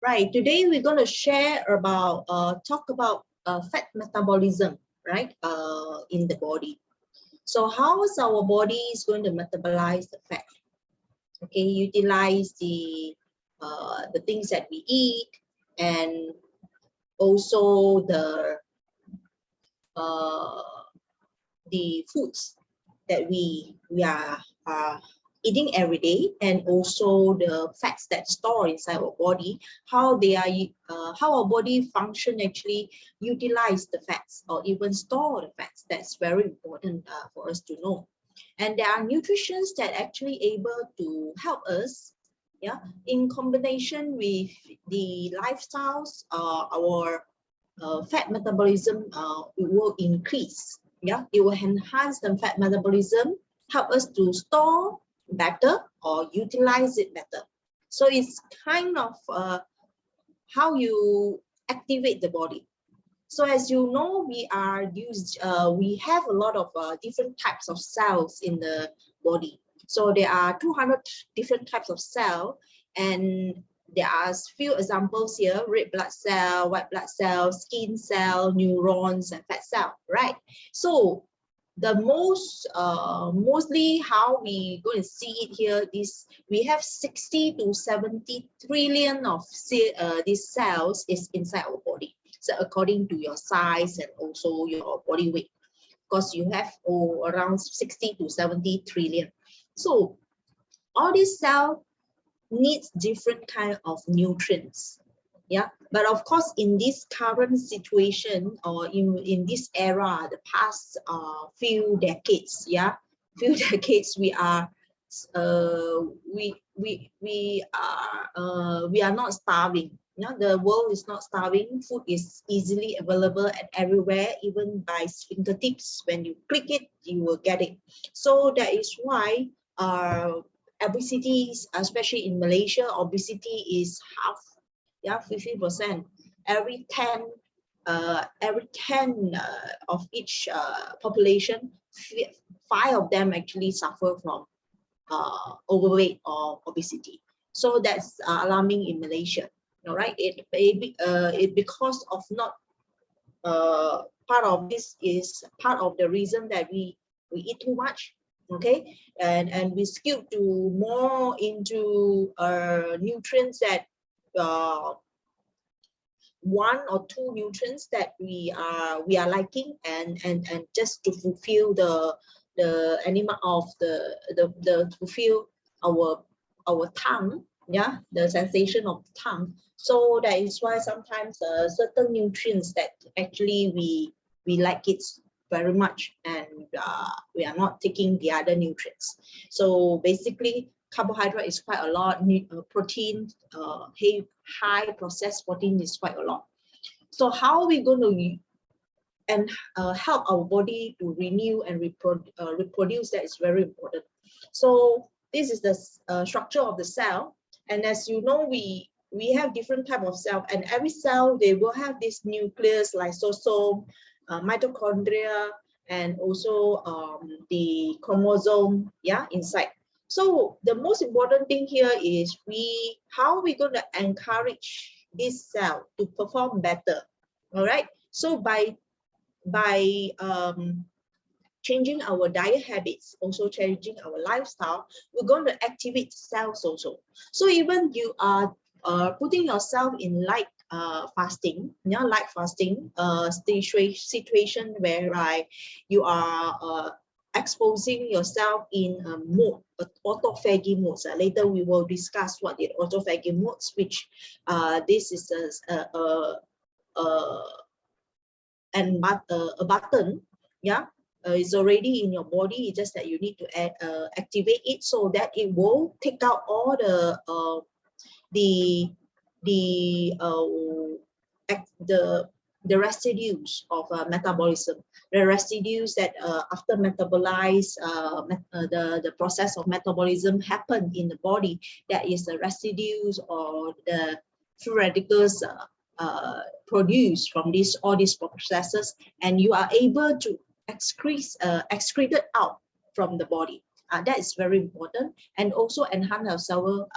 Right, today we're going to share about, talk about fat metabolism, right, in the body. So how is our body is going to metabolize the fat? Okay, utilize the things that we eat, and also uh, the foods that we are eating every day, and also the fats that store inside our body, how they are how our body function actually utilize the fats or even store the fats. That's very important for us to know. And there are nutritions that actually able to help us, yeah, in combination with the lifestyles, our fat metabolism will increase. Yeah, it will enhance the fat metabolism, help us to store better or utilize it better. So it's kind of how you activate the body. So as you know, we have a lot of different types of cells in the body. So there are 200 different types of cell, and there are few examples here: red blood cell, white blood cell, skin cell, neurons, and fat cell, right? So the mostly how we going to see it here is we have 60 to 70 trillion of these cells is inside our body. So according to your size and also your body weight, because you have around 60 to 70 trillion. So all these cells needs different kind of nutrients. Yeah, but of course in this current situation, or in this era, the past few decades, yeah, few decades, we are we are not starving. Yeah, the world is not starving. Food is easily available at everywhere, even by fingertips. When you click it, you will get it. So that is why obesity, especially in Malaysia, obesity is half, yeah, 50%. Every 10 of each population, 5 of them actually suffer from overweight or obesity. So that's alarming in Malaysia. All right, it because of not part of this is part of the reason that we eat too much. Okay, and we skewed to more into nutrients that one or two nutrients that we are liking, and just to fulfill the animal of the fulfill our tongue, yeah, the sensation of the tongue. So that is why sometimes certain nutrients that actually we like it very much, and we are not taking the other nutrients. So basically carbohydrate is quite a lot, protein, high processed protein is quite a lot. So how are we going to help our body to renew and reproduce? That is very important. So this is the structure of the cell, and as you know, we have different type of cell, and every cell they will have this nucleus, lysosome, mitochondria, and also the chromosome, yeah, inside. So the most important thing here is how are we going to encourage this cell to perform better? All right. So by changing our diet habits, also changing our lifestyle, we're going to activate cells also. So even you are putting yourself in light fasting, yeah, light fasting situation where you are exposing yourself in a mode, autophagy modes. Later we will discuss what the autophagy modes, which this is a button, yeah, it's already in your body. It's just that you need to activate it so that it will take out all the residues of metabolism, the residues that after metabolize, the process of metabolism happen in the body. That is the residues or the free radicals produced from all these processes, and you are able to excrete it out from the body. That is very important, and also enhance our cell,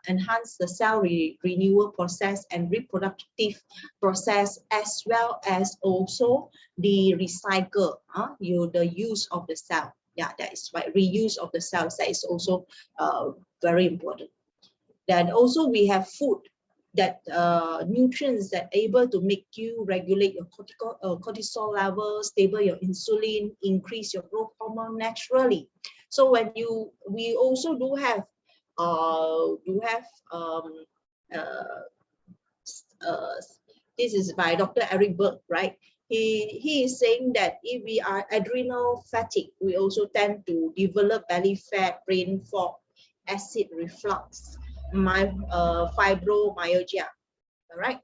enhance the cell renewal process and reproductive process, as well as also the recycle, the use of the cell. Yeah, that is right. Reuse of the cells, that is also very important. Then also we have food that nutrients that able to make you regulate your cortisol levels, stable your insulin, increase your growth hormone naturally. So when we also do have this is by Dr. Eric Berg, right? He is saying that if we are adrenal fatigue, we also tend to develop belly fat, brain fog, acid reflux, fibromyalgia. All right.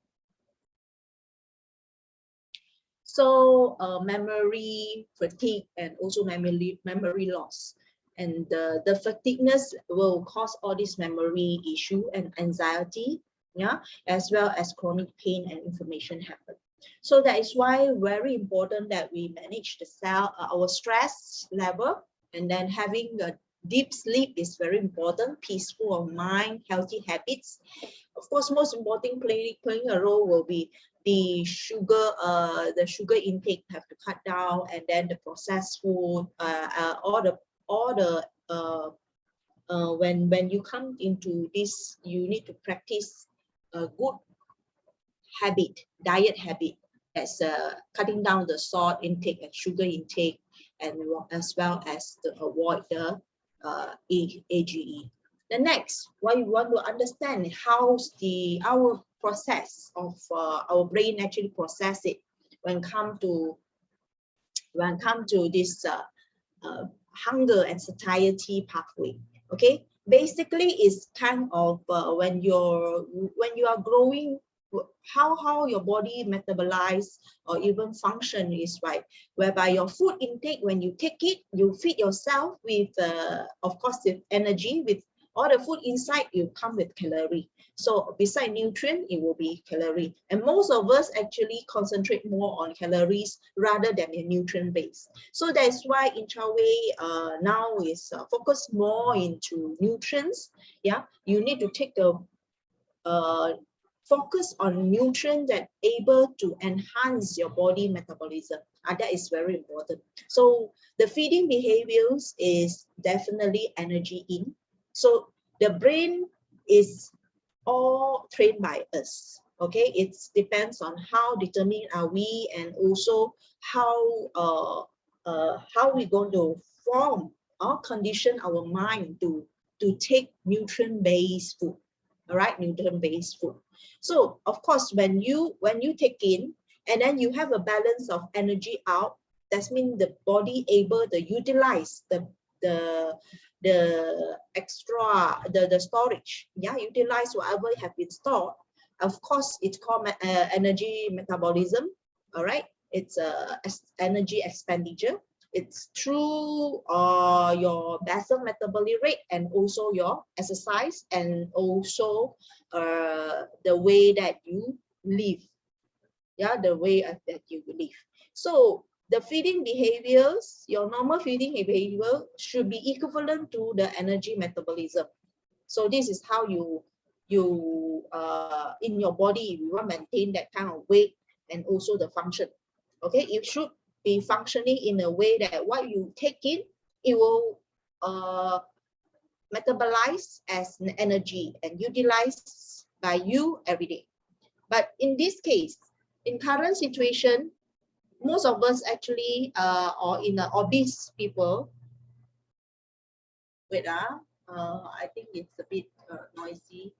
So memory fatigue and also memory loss, and the fatigueness will cause all this memory issue and anxiety, yeah, as well as chronic pain and inflammation happen. So that is why very important that we manage the our stress level, and then having a deep sleep is very important, peaceful of mind, healthy habits. Of course, most important playing a role will be the sugar intake have to cut down, and then the processed food, when you come into this, you need to practice a good diet habit, as cutting down the salt intake and sugar intake, and as well as to avoid the AGE. The next, what you want to understand how our process of our brain actually process it when come to this hunger and satiety pathway. Okay, basically it's kind of when you are growing, how your body metabolize or even function is right, whereby your food intake, when you take it, you feed yourself with of course with energy, with all the food inside, you come with calorie. So beside nutrient, it will be calorie, and most of us actually concentrate more on calories rather than a nutrient base. So that's why Inchaway now is focused more into nutrients. Yeah, you need to take the focus on nutrients that able to enhance your body metabolism. That is very important. So the feeding behaviors is definitely energy in. So the brain is all trained by us. Okay, it depends on how determined are we, and also how we're going to form or condition our mind to take nutrient-based food. All right, nutrient-based food. So of course, when you take in, and then you have a balance of energy out, that means the body able to utilize the extra, the storage, yeah, utilize whatever have been stored. Of course, it's called energy metabolism. All right, it's energy expenditure. It's through your basal metabolic rate, and also your exercise, and also the way that you live. Yeah, the way that you live. So the feeding behaviors, your normal feeding behavior should be equivalent to the energy metabolism. So this is how you in your body, you want to maintain that kind of weight and also the function. Okay, it should be functioning in a way that what you take in, it will metabolize as an energy and utilized by you every day. But in this case, in current situation, most of us actually or in the obese people. Wait, I think it's a bit noisy.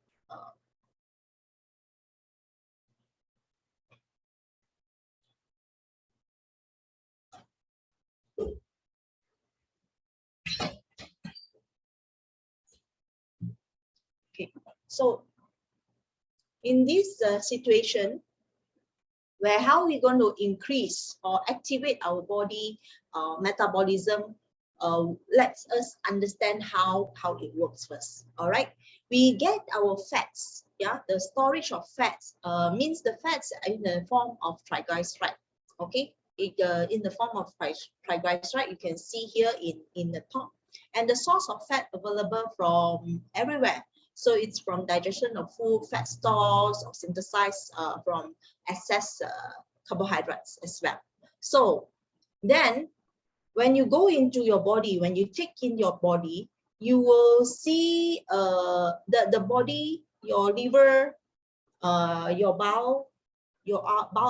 Okay, so in this situation, where how we're going to increase or activate our body metabolism, lets us understand how it works first. All right, we get our fats. Yeah, the storage of fats means the fats in the form of triglyceride. Okay, in the form of triglyceride, you can see here in the top. And the source of fat available from everywhere. So it's from digestion of food, fat stores, or synthesized from excess carbohydrates as well. So then when you go into your body, when you take in your body, you will see the body, your liver, your bowel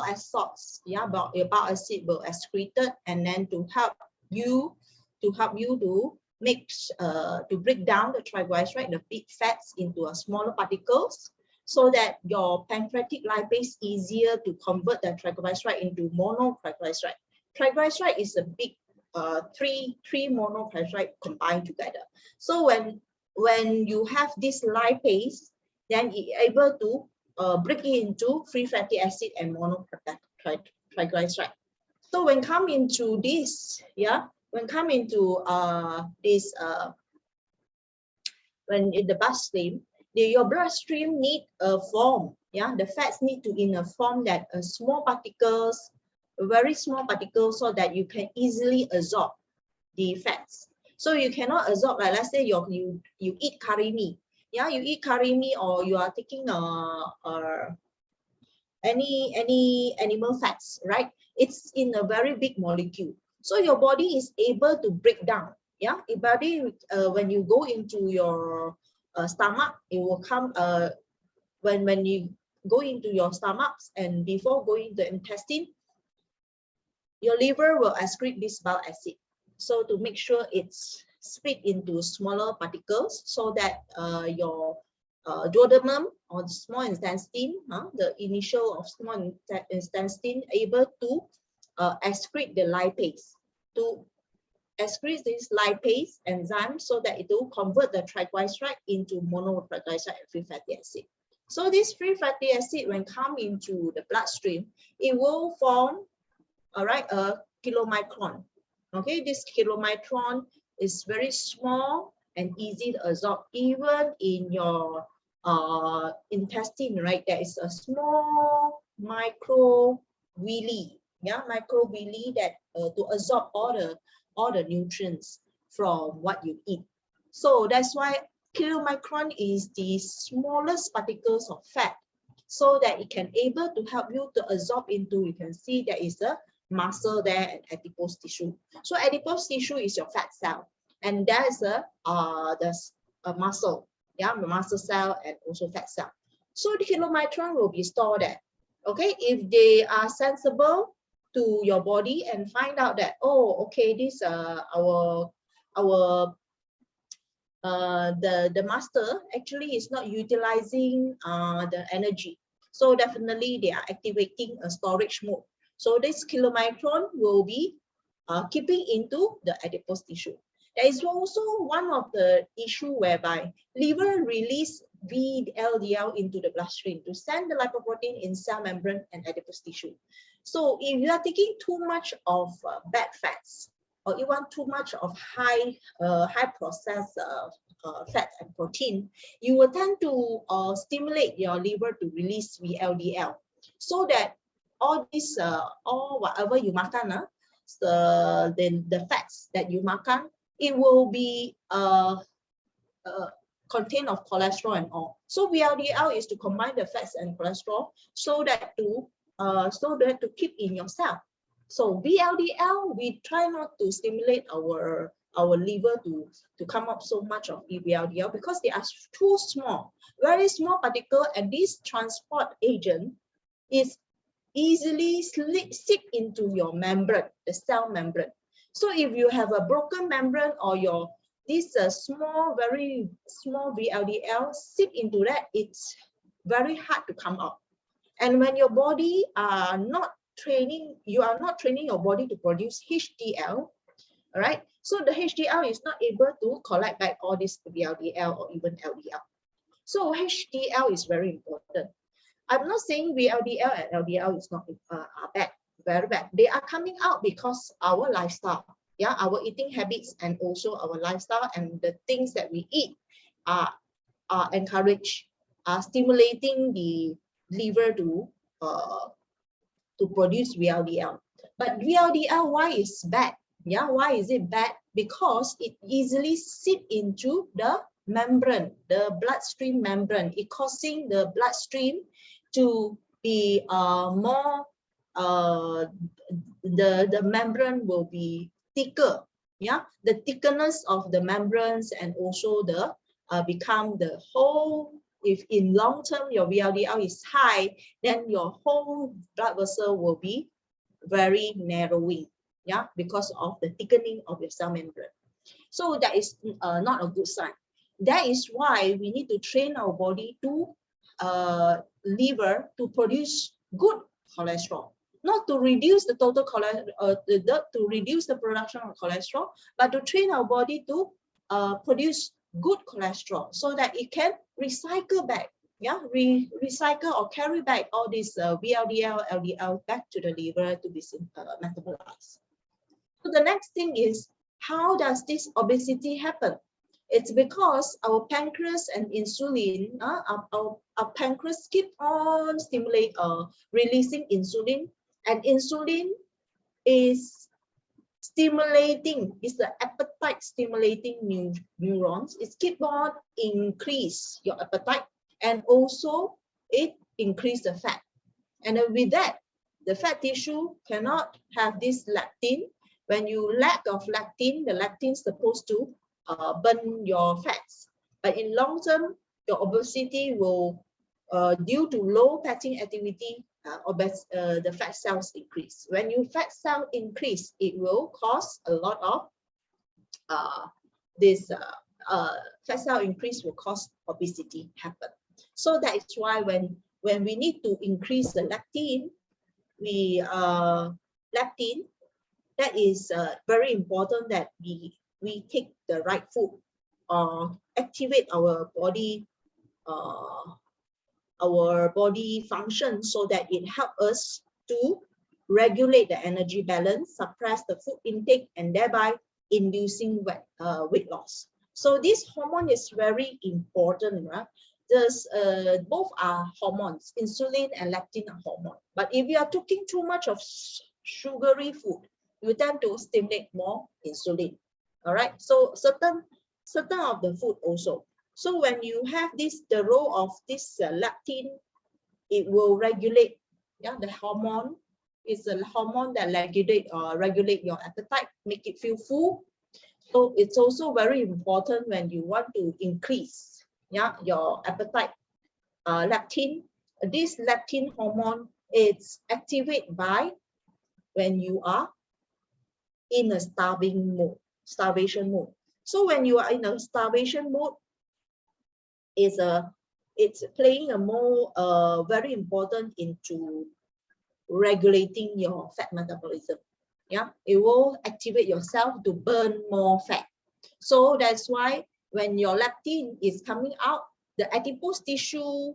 acids, yeah, your bowel acid will excreted, and then to help you to make to break down the triglyceride, the big fats, into a smaller particles, so that your pancreatic lipase easier to convert the triglyceride into monotriglyceride. Triglyceride is a big three monotriglyceride combined together. So when you have this lipase, then it able to break it into free fatty acid and monotriglyceride. So when come into this, yeah, when come into this, when in the bloodstream, your bloodstream need a form, yeah, the fats need to in a form that small particles, very small particles, so that you can easily absorb the fats. So you cannot absorb, like let's say you eat curry meat, yeah, you eat curry meat, or you are taking any animal fats, right? It's in a very big molecule, so your body is able to break down, yeah. Your body, when you go into your stomach, it will come when you go into your stomachs, and before going to the intestine, your liver will excrete this bile acid, so to make sure it's split into smaller particles, so that your duodenum, or the small intestine, the initial of small intestine, able to excrete the lipase, to excrete this lipase enzyme, so that it will convert the triglyceride into monotriglyceride and free fatty acid. So this free fatty acid, when come into the bloodstream, it will form, all right, a kilomicron. Okay, this kilomicron is very small and easy to absorb. Even in your intestine, right, there is a small microvilli, yeah, microvilli, that to absorb all the nutrients from what you eat. So that's why kilomicron is the smallest particles of fat, so that it can able to help you to absorb into. You can see there is a muscle there and adipose tissue. So adipose tissue is your fat cell, and there is a muscle, yeah, the muscle cell and also fat cell. So the kilomicron will be stored there. Okay, if they are sensible to your body and find out that, oh, okay, this the master actually is not utilizing the energy, so definitely they are activating a storage mode. So this kilomicron will be keeping into the adipose tissue. There is also one of the issue whereby liver release VLDL into the bloodstream to send the lipoprotein in cell membrane and adipose tissue. So if you are taking too much of bad fats, or even too much of high processed fat and protein, you will tend to stimulate your liver to release VLDL, so that all this, all whatever you makan, the fats that you makan, it will be contain of cholesterol and all. So VLDL is to combine the fats and cholesterol, so that to keep in your cell. So VLDL, we try not to stimulate our liver to come up so much of VLDL, because they are too small, very small particle, and this transport agent is easily slip into your membrane, the cell membrane. So if you have a broken membrane, or this small, very small VLDL slip into that, it's very hard to come out. And when your body are not training, you are not training your body to produce HDL, all right? So the HDL is not able to collect back all this VLDL or even LDL. So HDL is very important. I'm not saying VLDL and LDL is not are bad, very bad. They are coming out because our lifestyle, yeah, our eating habits, and also our lifestyle, and the things that we eat are encouraged, are stimulating the liver to produce VLDL. But VLDL, why is bad? Yeah, why is it bad? Because it easily seep into the membrane, the bloodstream membrane. It causing the bloodstream to be more, the membrane will be thicker. Yeah, the thickness of the membranes and also the become the whole. If in long term your VLDL is high, then your whole blood vessel will be very narrowing, yeah, because of the thickening of your cell membrane. So that is not a good sign. That is why we need to train our body to liver to produce good cholesterol, not to reduce the total cholesterol, to reduce the production of cholesterol, but to train our body to produce good cholesterol so that it can recycle back, yeah, recycle or carry back all this VLDL, LDL back to the liver to be metabolized. So the next thing is, how does this obesity happen? It's because our pancreas and insulin, our pancreas keep on releasing insulin, and insulin is stimulating, is the appetite stimulating neurons. It keep on increase your appetite, and also it increase the fat. And then with that, the fat tissue cannot have this leptin. When you lack of leptin, the leptin is supposed to burn your fats. But in long term, your obesity will, due to low fatting activity, the fat cells increase. When your fat cell increase, it will cause a lot of fat cell increase will cause obesity happen. So that is why when we need to increase the leptin, leptin, that is very important that we take the right food or activate our body function so that it helps us to regulate the energy balance, suppress the food intake, and thereby inducing weight loss. So this hormone is very important, right? Both are hormones, insulin and leptin are hormone. But if you are taking too much of sugary food, you tend to stimulate more insulin. All right. So certain of the food also. So when you have this, the role of this leptin, it will regulate. Yeah, the hormone is a hormone that regulate your appetite, make it feel full. So it's also very important when you want to increase, yeah, your appetite. Leptin, this leptin hormone, it's activated by when you are in a starvation mode. So when you are in a starvation mode, it's playing a more very important into regulating your fat metabolism. Yeah, it will activate yourself to burn more fat. So that's why when your leptin is coming out, the adipose tissue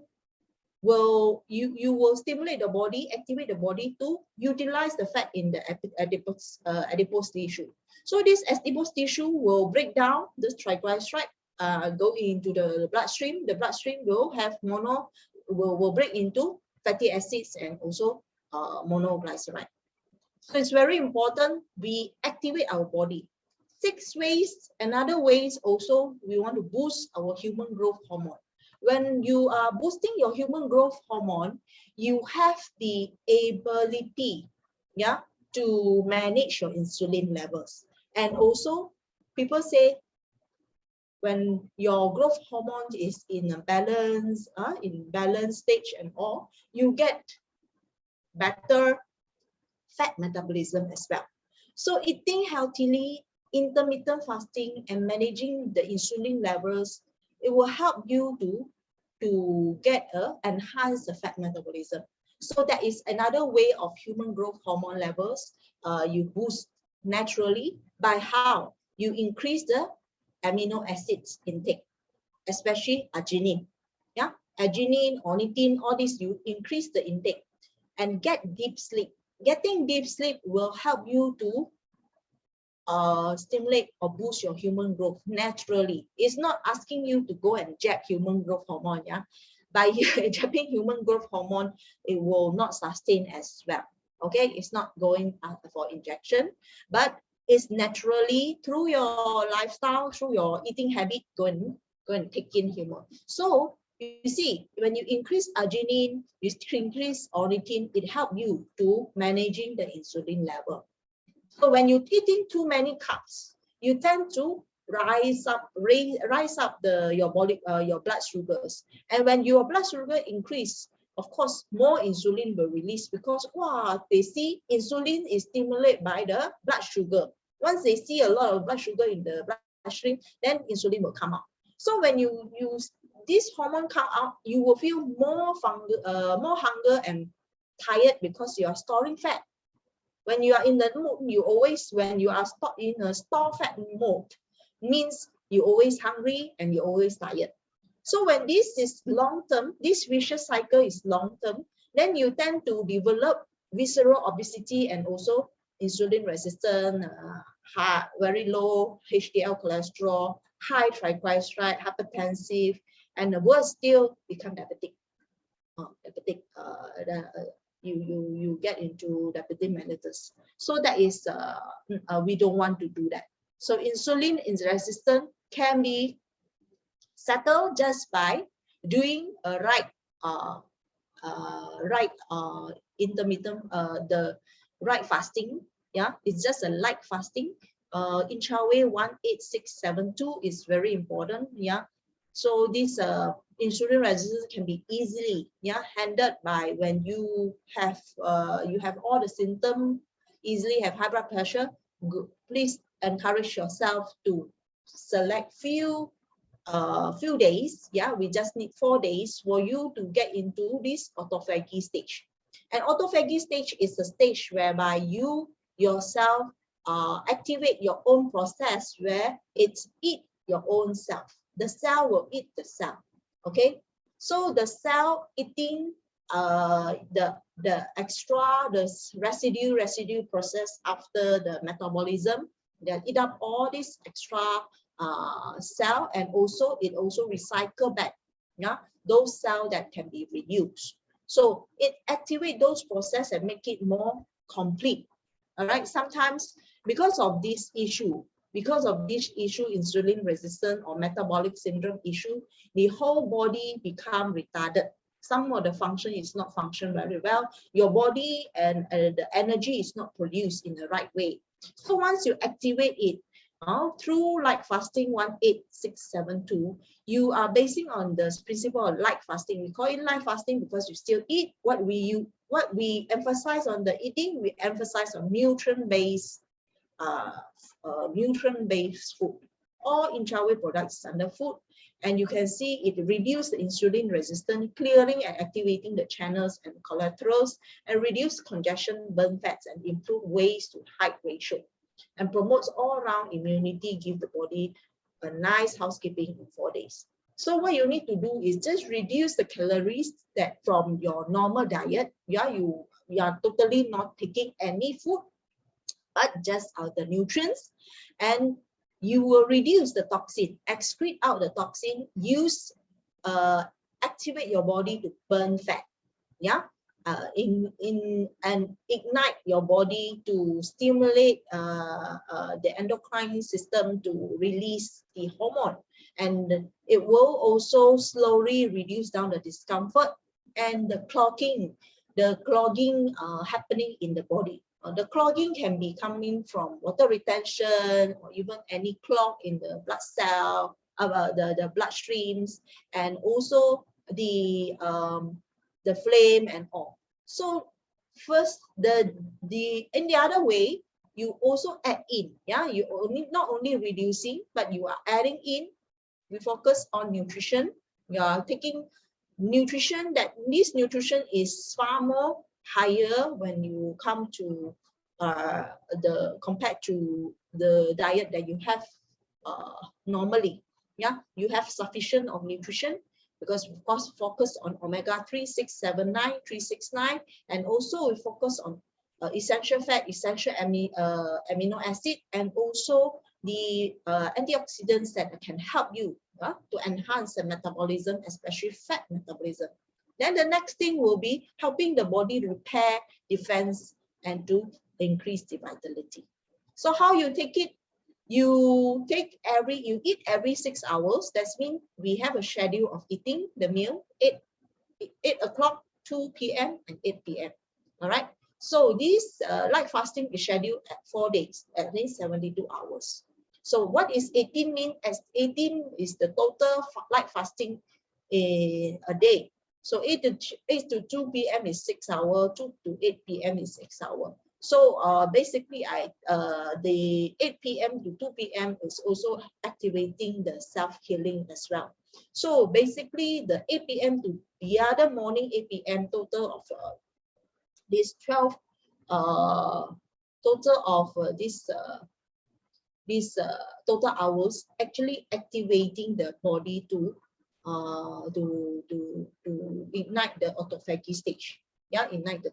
will will stimulate the body, activate the body to utilize the fat in the adipose tissue. So this adipose tissue will break down the triglyceride, go into the bloodstream. The bloodstream will have will break into fatty acids and also monoglyceride. So it's very important we activate our body. 6 ways, another ways also, we want to boost our human growth hormone. When you are boosting your human growth hormone, you have the ability, yeah, to manage your insulin levels. And also, people say when your growth hormone is in a balance, stage and all, you get better fat metabolism as well. So eating healthily, intermittent fasting, and managing the insulin levels, it will help you to get enhance the fat metabolism. So that is another way of human growth hormone levels. You boost naturally by how you increase the amino acids intake, especially arginine. Yeah, arginine, ornithine, all these, you increase the intake and get deep sleep. Getting deep sleep will help you to stimulate or boost your human growth naturally. It's not asking you to go and jab human growth hormone. Yeah, by jabbing human growth hormone, it will not sustain as well. Okay, it's not going for injection, but is naturally through your lifestyle, through your eating habit, go and take in hormone. So you see, when you increase arginine, you increase ornithine, it helps you to managing the insulin level. So when you're eating too many carbs, you tend to rise up your body your blood sugars. And when your blood sugar increase, of course, more insulin will release, because wow, they see insulin is stimulated by the blood sugar. Once they see a lot of blood sugar in the bloodstream, then insulin will come out. So when you use this hormone come out, you will feel more hunger and tired, because you are storing fat. When you are in the mood, you always, when you are in a store fat mode, means you always hungry and you always tired. So when this is long term, this vicious cycle is long term, then you tend to develop visceral obesity and also insulin resistant, very low HDL cholesterol, high triglyceride, hypertensive, and the worst still become diabetic. You get into diabetic mellitus. So that is we don't want to do that. So insulin resistance can be settled just by doing a intermittent the right fasting. Yeah, it's just a light fasting. Inchaway 18672 is very important. Yeah, so this insulin resistance can be easily handled by when you have all the symptoms, easily have high blood pressure. Please encourage yourself to select few days. Yeah, we just need 4 days for you to get into this autophagy stage. And autophagy stage is a stage whereby you yourself activate your own process, where it's eat your own self. The cell will eat the cell. Okay, so the cell eating the residue process after the metabolism, they eat up all this extra cell, and also it also recycle back those cells that can be reused. So it activate those process and make it more complete. All right, sometimes because of this issue, insulin resistant or metabolic syndrome issue, the whole body become retarded. Some of the function is not function very well. Your body and the energy is not produced in the right way. So once you activate it through light fasting 18672, you are basing on the principle of light fasting. We call it light fasting because you still eat what we emphasize on the eating. We emphasize on nutrient-based food. All Inchaway products under food, and you can see it reduces the insulin resistance, clearing and activating the channels and collaterals, and reduce congestion, burn fats, and improve waist to height ratio, and promotes all-round immunity, give the body a nice housekeeping in 4 days. So what you need to do is just reduce the calories that from your normal diet. You are totally not taking any food, but just the nutrients, and you will reduce the toxin, excrete out the toxin, activate your body to burn fat, and ignite your body to stimulate the endocrine system to release the hormone, and it will also slowly reduce down the discomfort and the clogging happening in the body. The clogging can be coming from water retention, or even any clog in the blood cell, the bloodstreams, and also the flame and all. So first, in the other way, you also add in. You not only reducing, but you are adding in. We focus on nutrition. You are taking nutrition. This nutrition is far more higher when you come to compared to the diet that you have normally. You have sufficient of nutrition, because of course focus on omega-3, 6, 7, 9, 3, 6, 9, and also we focus on essential fat, essential amino acid, and also the antioxidants that can help you to enhance the metabolism, especially fat metabolism. Then the next thing will be helping the body repair, defense, and to increase the vitality. So how you take it? You eat every 6 hours. That means we have a schedule of eating the meal 8 o'clock, 2 p.m. and 8 p.m. All right. So this light fasting is scheduled at 4 days, at least 72 hours. So what is 18 mean? As 18 is the total light fasting in a day. So 8 to 2 p.m. is 6 hours, 2 to 8 p.m. is 6 hours. So basically, the 8 p.m. to 2 p.m. is also activating the self-healing as well. So basically, the 8 p.m. to the other morning 8 p.m. total of this 12 total of these total hours actually activating the body to ignite the autophagy stage. Yeah, ignite the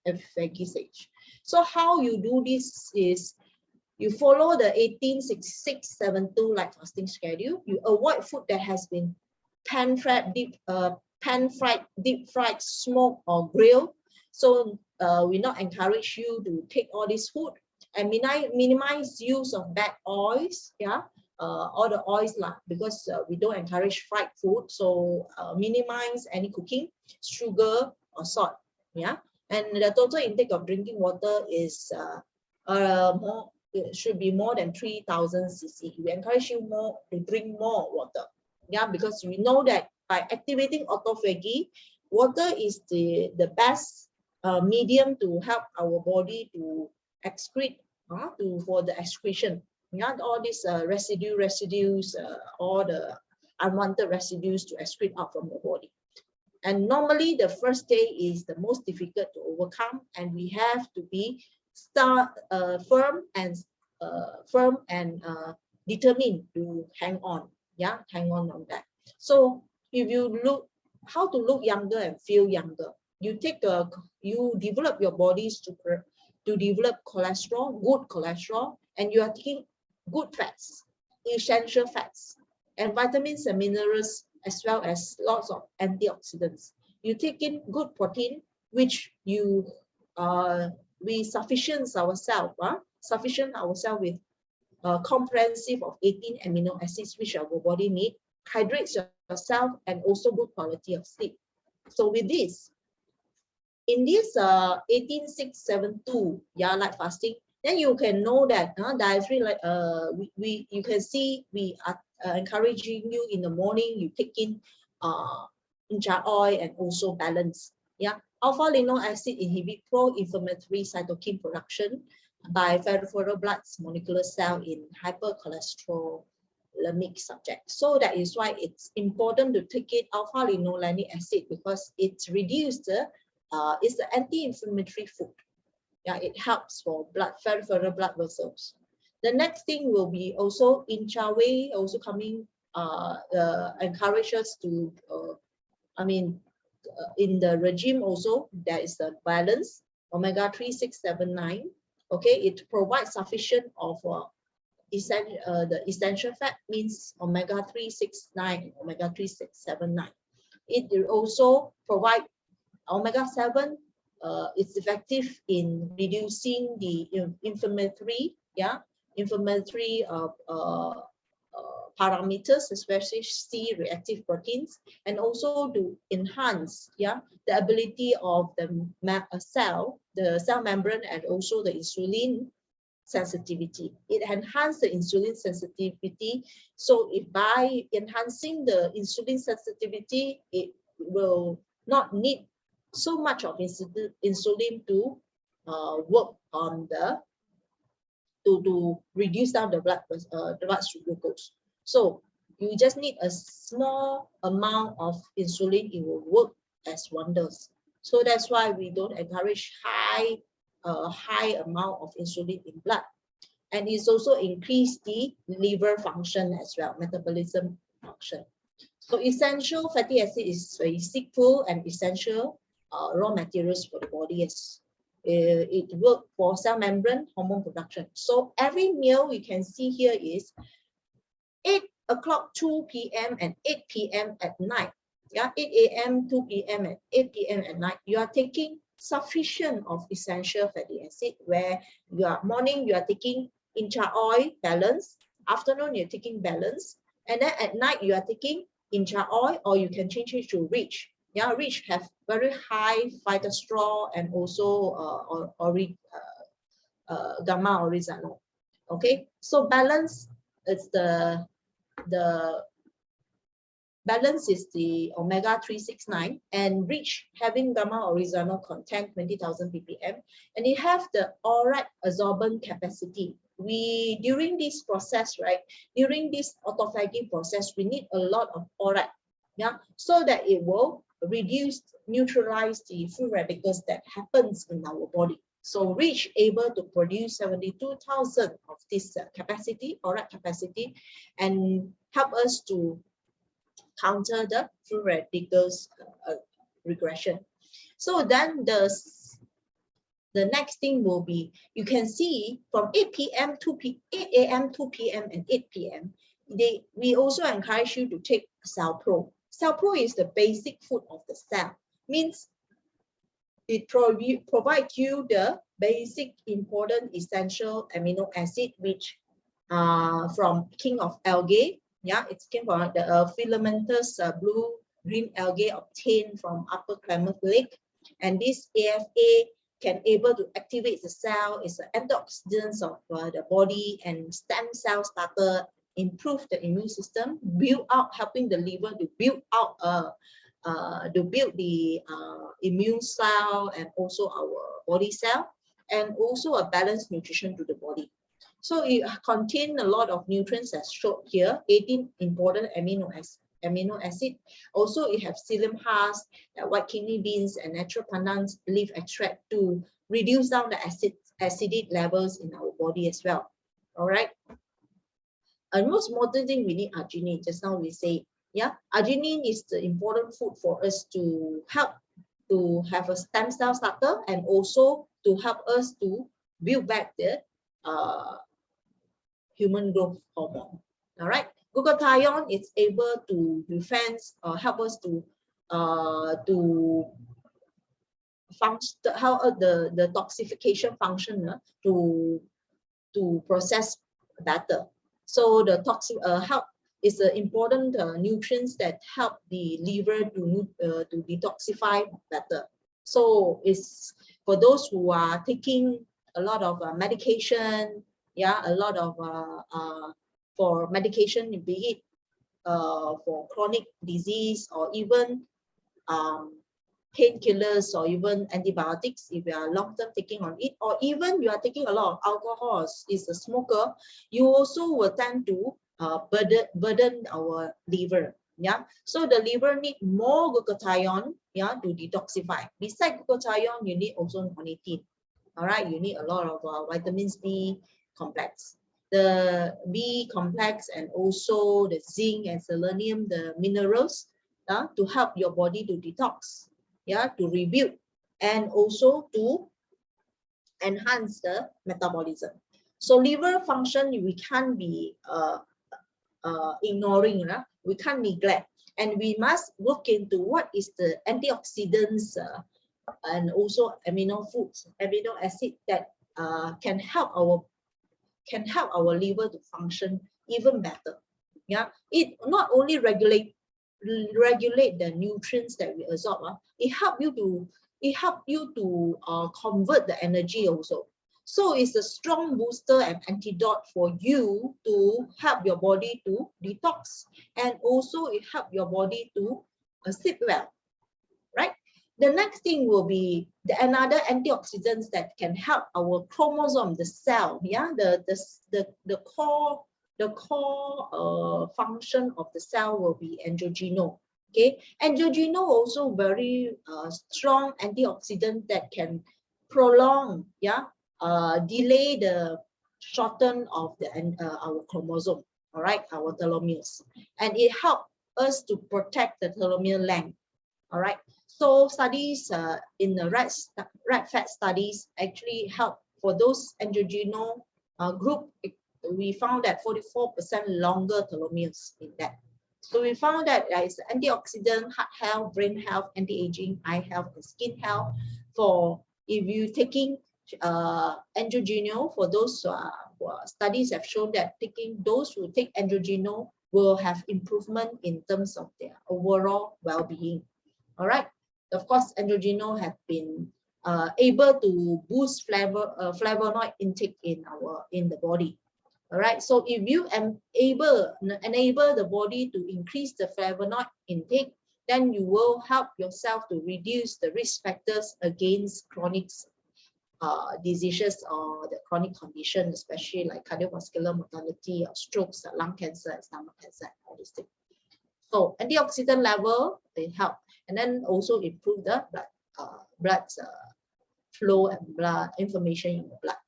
autophagy stage. So how you do this is you follow the 18-6-6-7-2 light fasting schedule. You avoid food that has been pan-fried, deep fried, smoked or grilled. So we not encourage you to take all this food, and minimize use of bad oils. Yeah, all the oils because we don't encourage fried food. So minimize any cooking, sugar or salt. Yeah, and the total intake of drinking water is it should be more than 3,000 cc. We encourage you to drink more water. Yeah, because we know that by activating autophagy, water is the best medium to help our body to excrete, for the excretion. Yeah, all these residues, all the unwanted residues to excrete out from the body. And normally the first day is the most difficult to overcome, and we have to be firm and determined to hang on. Yeah, hang on that. So if you look how to look younger and feel younger, you develop your bodies to develop cholesterol, good cholesterol, and you are taking good fats, essential fats, and vitamins and minerals, as well as lots of antioxidants. You take in good protein, which we sufficient ourselves with comprehensive of 18 amino acids which our body need, hydrates yourself, and also good quality of sleep. So with this, in this 18-6-7-2 light fasting, then you can know that dietary, like you can see we are encouraging you in the morning, you take in ginger oil and also balance. Yeah, alpha linoleic acid inhibit pro-inflammatory cytokine production by peripheral blood molecular cell in hypercholesterolemic subject. So that is why it's important to take it alpha linoleic acid, because it's reduced it's the anti-inflammatory food. Yeah, it helps for peripheral blood vessels. The next thing will be also in Chawei, also coming encourage us to in the regime also there is a balance omega-3, 6, 7, 9. Okay, it provides sufficient of the essential fat, means omega-3, 6, 9, omega-3, 6, 7, 9. It will also provide omega-7. It's effective in reducing the inflammatory parameters, especially C-reactive proteins, and also to enhance the ability of the cell membrane, and also the insulin sensitivity. It enhances the insulin sensitivity. So if by enhancing the insulin sensitivity, it will not need so much of insulin to work on to reduce down the blood glucose. So you just need a small amount of insulin, it will work as wonders. So that's why we don't encourage high amount of insulin in blood. And it's also increase the liver function as well, metabolism function. So essential fatty acid is basic food and essential raw materials for the body. Yes. It works for cell membrane hormone production. So every meal we can see here is 8 o'clock, 2 p.m. and 8 p.m. at night. Yeah, 8 a.m., 2 p.m. and 8 p.m. at night. You are taking sufficient of essential fatty acid, where morning you are taking incha oil balance, afternoon you're taking balance, and then at night you are taking incha oil, or you can change it to rich. Yeah, rich have very high phytosterol and also gamma oryzanol. Okay, so balance is the balance is the omega 369, and rich having gamma oryzanol content 20,000 ppm, and it have the ORAC absorbent capacity. We during this process, right, during this autophagy process, we need a lot of ORAC, yeah, so that it will reduce, neutralize the free radicals that happens in our body. So rich able to produce 72,000 of this capacity, ORAC capacity, and help us to counter the free radicals regression. So then the next thing will be, you can see from 8 p.m. 8 a.m., 2 p.m. and 8 p.m. We also encourage you to take Cell Pro. Cell Pro is the basic food of the cell. Means it provides you the basic important essential amino acid, which from king of algae. Yeah, it came from the filamentous blue-green algae obtained from Upper Klamath Lake. And this AFA can able to activate the cell, is an antioxidant of the body and stem cell starter, improve the immune system, build out, helping the liver to build out the immune cell and also our body cell, and also a balanced nutrition to the body. So it contains a lot of nutrients as shown here, 18 important amino acid. Also, it have psyllium husk, white kidney beans, and natural pandan leaf extract to reduce down the acidic levels in our body as well. All right. And most important thing, we need arginine. Just now we say, yeah, arginine is the important food for us to help to have a stem cell starter, and also to help us to build back the human growth hormone. All right, glutathione is able to defend, help us to function, how the toxification function to process better. So the toxic help is the important nutrients that help the liver to detoxify better. So it's for those who are taking a lot of medication, yeah, a lot of for medication, be it for chronic disease, or even painkillers, or even antibiotics if you are long-term taking on it, or even you are taking a lot of alcohol, is a smoker, you also will tend to burden our liver. Yeah, so the liver need more glutathione, yeah, to detoxify. Besides glutathione, you need also ornithine. All right, you need a lot of vitamins B complex, the B complex, and also the zinc and selenium, the minerals, to help your body to detox, yeah, to rebuild, and also to enhance the metabolism. So liver function, we can't be ignoring, we can't neglect, and we must look into what is the antioxidants and also amino acid that can help our liver to function even better. Yeah, it not only regulate the nutrients that we absorb, it help you to convert the energy also. So it's a strong booster and antidote for you to help your body to detox, and also it help your body to sleep well, right? The next thing will be another antioxidants that can help our chromosome, the cell, yeah, the core function of the cell will be androgenol. Okay, androgenol also very strong antioxidant that can prolong, yeah, delay the shorten of the our chromosome. All right, our telomeres, and it helps us to protect the telomere length. All right, so studies in the rat fat studies actually help for those androgenol group. We found that 44% longer telomeres in that. So we found that there is antioxidant, heart health, brain health, anti-aging, eye health, and skin health. for if you taking androgenol, for those studies have shown that taking those who take androgenol will have improvement in terms of their overall well-being. All right. Of course, androgenol have been able to boost flavonoid intake in the body. All right. So if you enable the body to increase the flavonoid intake, then you will help yourself to reduce the risk factors against chronic diseases or the chronic condition, especially like cardiovascular mortality or strokes, lung cancer, and stomach cancer, and all these things. So antioxidant level, they help, and then also improve the blood flow and blood information in the blood.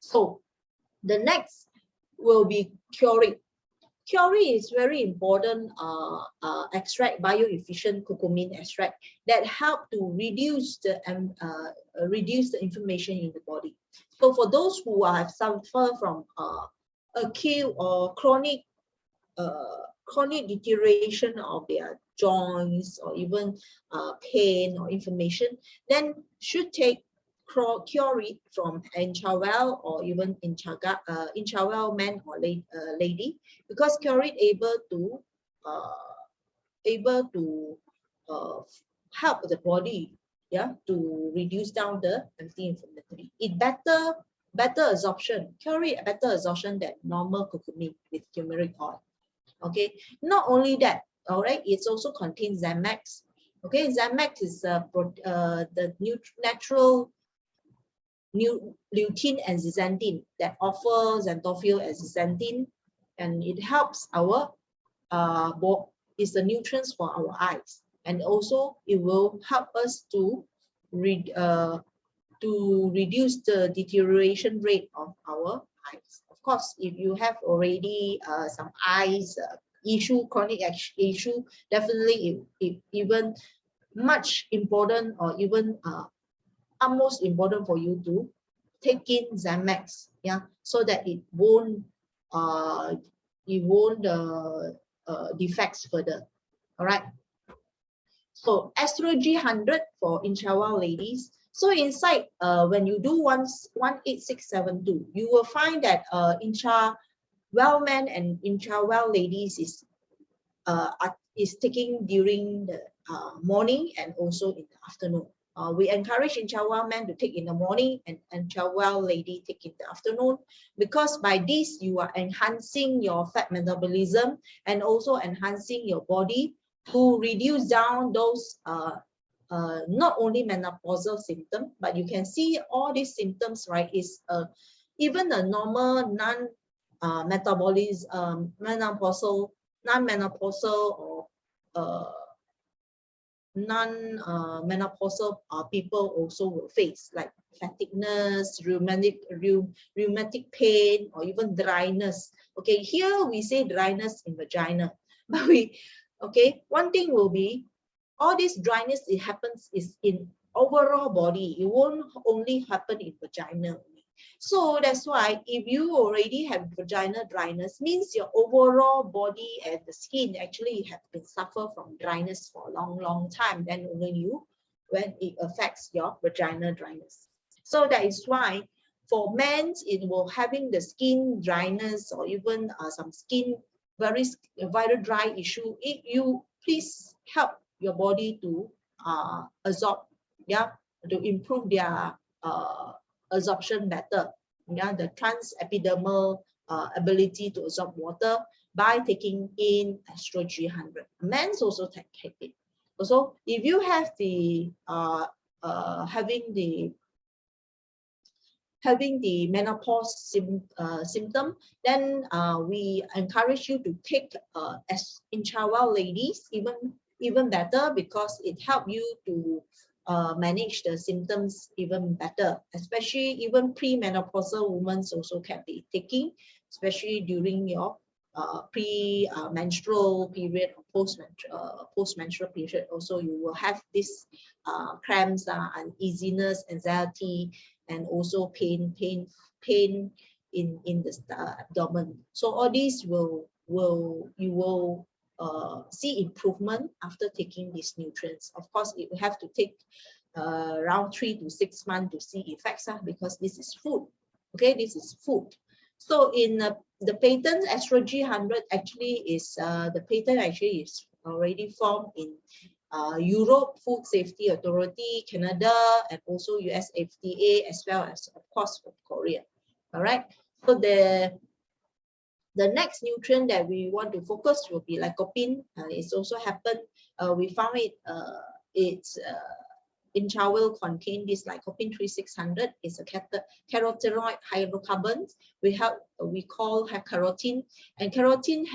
So the next will be curate. Curate is very important extract, bioefficient curcumin extract that help to reduce the inflammation in the body. So for those who have suffered from acute or chronic deterioration of their joints or even pain or inflammation, then should take curate from Enchawel or even Enchawel man or lady, because curate able to help the body, yeah, to reduce down the anti-inflammatory. It better absorption, curate better absorption than normal curcumin with turmeric oil. Okay, not only that, all right, it also contains Zamax. Okay, Zamax is the natural lutein and zeaxanthin that offers xanthophyll and zeaxanthin, and it helps our is the nutrients for our eyes, and also it will help us to reduce the deterioration rate of our eyes. Of course, if you have already some eyes issue, chronic issue, definitely it even much important, or even utmost important for you to take in Zamax, yeah, so that it won't defects further. All right. So estrogen 100 for Inchawal ladies. So inside, when you do 18672, you will find that Inchawal men and Inchawal ladies is taking during the morning and also in the afternoon. We encourage Inchawal men to take in the morning and Inchawal lady take in the afternoon, because by this you are enhancing your fat metabolism and also enhancing your body to reduce down those not only menopausal symptoms, but you can see all these symptoms, right, is even a normal non-menopausal or non-menopausal people also will face, like fatigueness, rheumatic pain, or even dryness. Okay, here we say dryness in vagina, but one thing will be all this dryness, it happens is in overall body. It won't only happen in vagina. So that's why if you already have vaginal dryness, means your overall body and the skin actually have been suffer from dryness for a long time. Then only when it affects your vaginal dryness. So that is why for men, it will having the skin dryness or even some skin very dry issue. You please help your body to absorb, yeah, to improve their absorption better, yeah, the transepidermal ability to absorb water by taking in estrogen 100. Men's also take it. Also, if you have the having the menopause symptom, then we encourage you to take as Inchawal ladies even better, because it helps you to manage the symptoms even better. Especially even premenopausal women also can be taking, especially during your pre-menstrual period or post-menstrual period. Also, you will have this cramps, uneasiness, anxiety, and also pain in the abdomen. So all these you will see improvement after taking these nutrients. Of course, you have to take around 3 to 6 months to see effects, because this is food. Okay, this is food. So in the patent SRG100 actually is the patent actually is already formed in Europe Food Safety Authority, Canada, and also US FDA, as well as of course Korea. All right. So the next nutrient that we want to focus will be lycopene. It's also happened. We found it. It's in chow contain this lycopene 3600. It's a carotenoid hydrocarbons. We call carotene, and carotene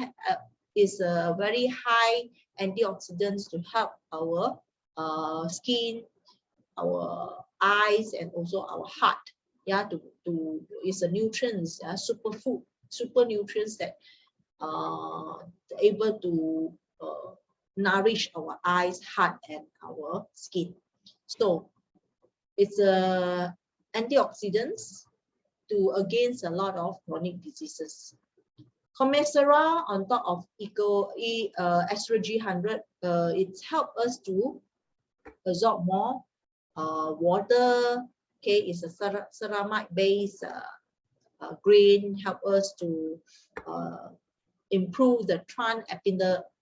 is a very high antioxidants to help our skin, our eyes, and also our heart. Yeah, it's a nutrients, superfood, super nutrients that able to nourish our eyes, heart, and our skin. So it's a antioxidants to against a lot of chronic diseases. Commensura on top of SRG100, it's helped us to absorb more water. Okay, it's a ceramide based grain, help us to improve the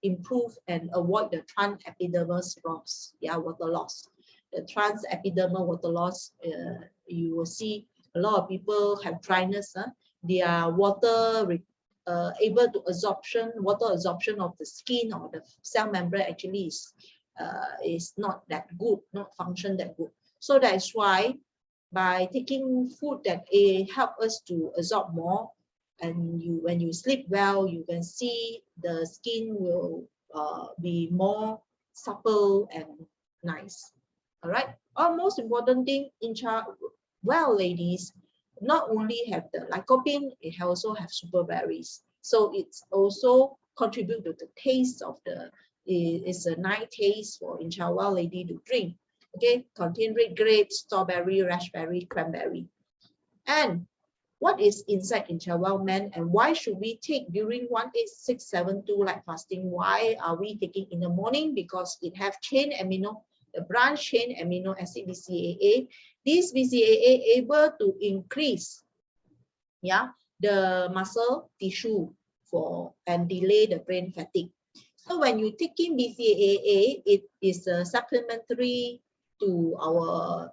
improve and avoid the transepidermal loss. Yeah, water loss. The transepidermal water loss, you will see a lot of people have dryness. Their water able to water absorption of the skin or the cell membrane actually is not that good, not function that good. So that's why by taking food that help us to absorb more, and when you sleep well, you can see the skin will be more supple and nice. All right. Our most important thing in ladies, not only have the lycopene, it also have super berries. So it's also contribute to the taste of it's a nice taste for Inchawal lady to drink. Okay, contain red grape, strawberry, raspberry, cranberry. And what is inside Inchawal man, and why should we take during 18672 like fasting? Why are we taking in the morning? Because it have chain amino, the branch chain amino acid BCAA. This BCAA able to increase, yeah, the muscle tissue and delay the brain fatigue. So when you take in BCAA, it is a supplementary to our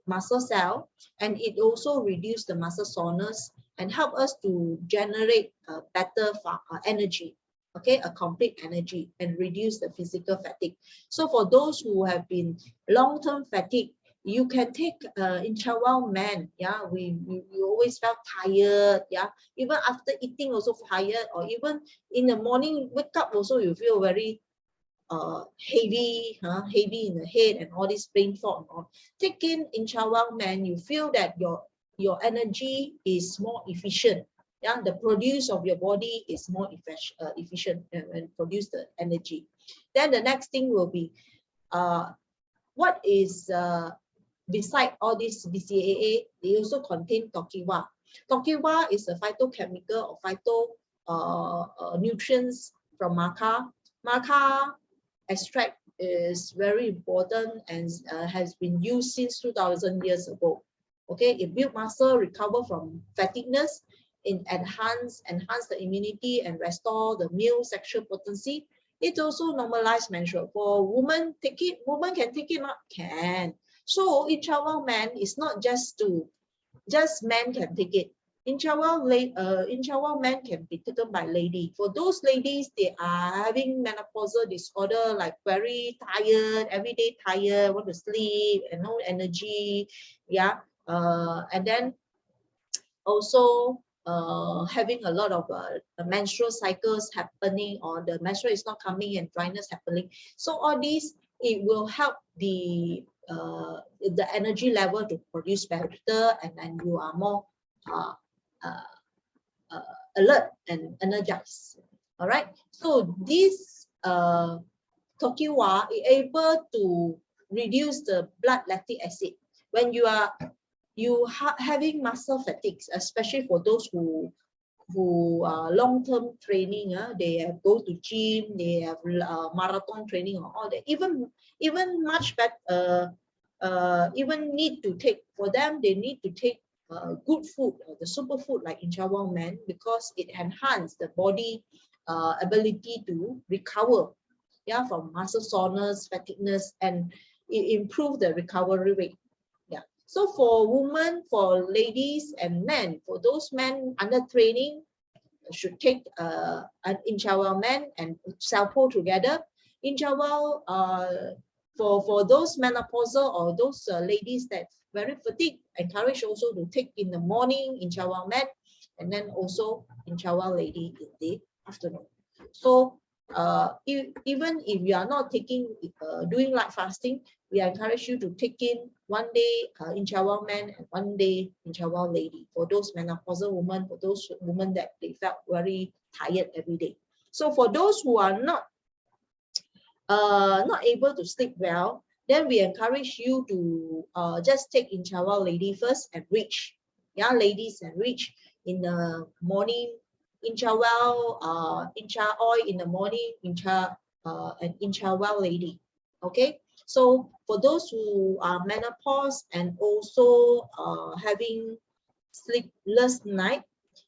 muscle cell, and it also reduce the muscle soreness and help us to generate better energy. Okay, a complete energy, and reduce the physical fatigue. So for those who have been long-term fatigue, you can take Inchawal man. Yeah, we always felt tired. Yeah, even after eating also tired, or even in the morning wake up also you feel very heavy in the head and all this brain fog. Take in Inchawal man, you feel that your energy is more efficient. Yeah, the produce of your body is more efficient and produce the energy. Then the next thing will be what is beside all this BCAA, they also contain tokiwa. Tokiwa is a phytochemical or phyto nutrients from maca. Maca extract is very important and has been used since 2000 years ago. Okay, it builds muscle, recover from fatigueness, enhance the immunity and restore the male sexual potency. It also normalizes menstrual. For women, women can take it, not can. So Inchawal man is not just men can take it. Inchawal man can be taken by lady. For those ladies, they are having menopausal disorder, like very tired, every day tired, want to sleep and no energy. Yeah, and then also having a lot of menstrual cycles happening, or the menstrual is not coming and dryness happening. So all these, it will help the energy level to produce better, and then you are more alert and energized. All right. So this tokiwa is able to reduce the blood lactic acid. When you are having muscle fatigues, especially for those who long-term training, they have go to gym, they have marathon training or all that. Even much better, even need to take, for them, they need to take good food, the superfood like Inchawang Man, because it enhances the body ability to recover, yeah, from muscle soreness, fatigueness, and it improve the recovery rate. Yeah. So for women, for ladies and men, for those men under training, should take an Inchawang Man and Salpo together. Inchawang, for those menopausal or those ladies that very fatigued, encourage also to take in the morning Inchawang Man, and then also Inchawang lady in the afternoon. So even if you are not taking doing light fasting, we encourage you to take in one day Inchawang Man and one day Inchawang lady for those menopausal women, for those women that they felt very tired every day. So for those who are not able to sleep well, then we encourage you to just take Inchawang lady first and reach. Yeah, ladies and reach in the morning, Inchawang, Incha oil in the morning, and Inchawang lady. Okay, so for those who are menopause and also having sleepless night,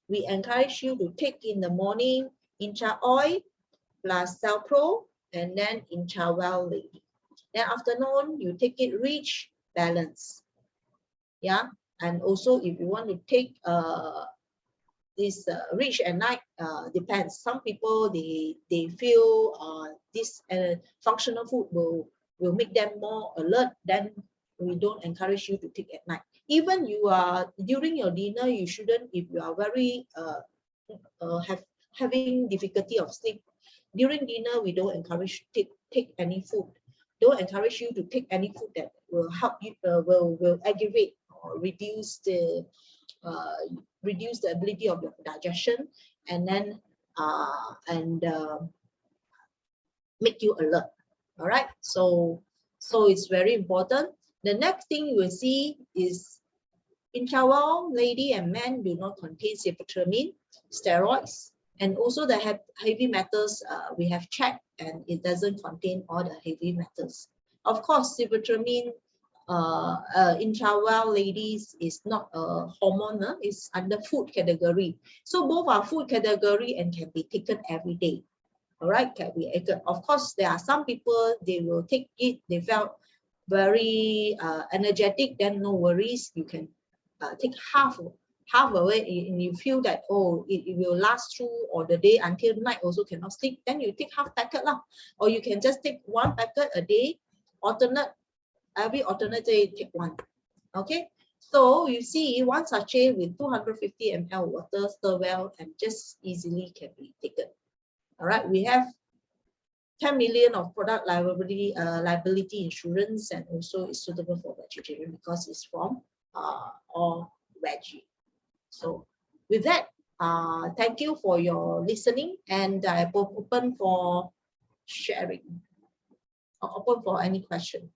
we encourage you to take in the morning Incha oil plus Celpro, and then Inchawang lady. Then afternoon, you take it rich, balance. Yeah, and also if you want to take this rich at night, depends. Some people they feel this functional food will make them more alert. Then we don't encourage you to take at night. Even you are during your dinner, you shouldn't, if you are very having difficulty of sleep. During dinner, we don't encourage take any food. Don't encourage you to take any food that will help you, will aggravate or reduce the ability of your digestion, and then make you alert. All right. So it's very important. The next thing you will see is Inchawang lady and men do not contain sibutramine, steroids, and also the heavy metals we have checked, and it doesn't contain all the heavy metals. Of course, sibutramine Inchawang ladies is not a hormone, it's under food category. So both are food category and can be taken every day. All right, can be taken. Of course, there are some people, they will take it, they felt very energetic, then no worries, you can take half away, and you feel that, oh, it will last through or the day until night also cannot sleep, then you take half packet lah. Or you can just take one packet a day, every alternate day take one. Okay, so you see one sachet with 250 ml water, stir well, and just easily can be taken. All right, we have 10 million of product liability insurance, and also it's suitable for vegetarian because it's from all veggie. So with that, thank you for your listening, and I will open for sharing or open for any question.